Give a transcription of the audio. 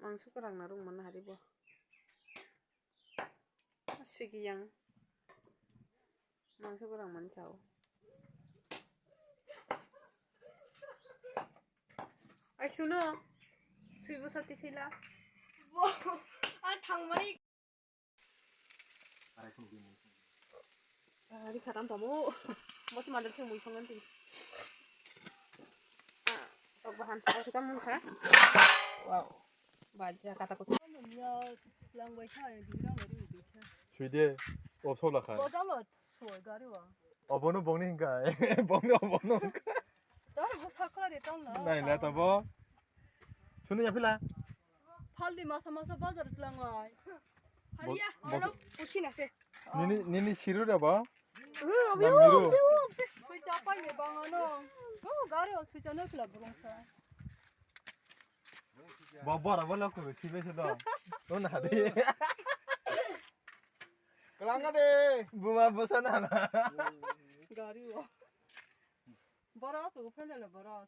मांसोफोरां ना दंमोन हारिबो सुगियां मांसोफोरां मानसाव आइ सुनो सुइबो साथि सैला 아 당만이 리 가담 다모 뭐지 만들 생 무이 성한테 아 bahan tahu kita mun kah wow baca kata ku Sudah, opso lah kan. 뭐잖아 저 가리와 Abono bongni enggak? Bongni abono enggak? 나 이거 사카리 떴나 Nah, lihat apa? Sudah ya pila. 팔리 마사마사 바자르 랑와 할리야, 얼른 오치나세 Nini siru apa? 없어 수자 빨리 방아노 가려 수자 넣으라 부롱사 Babar apa lah aku? Sini sudah. Oh nade. Kelanga deh. Bunga bosan anak. 가리와 버라서 팔려라 버라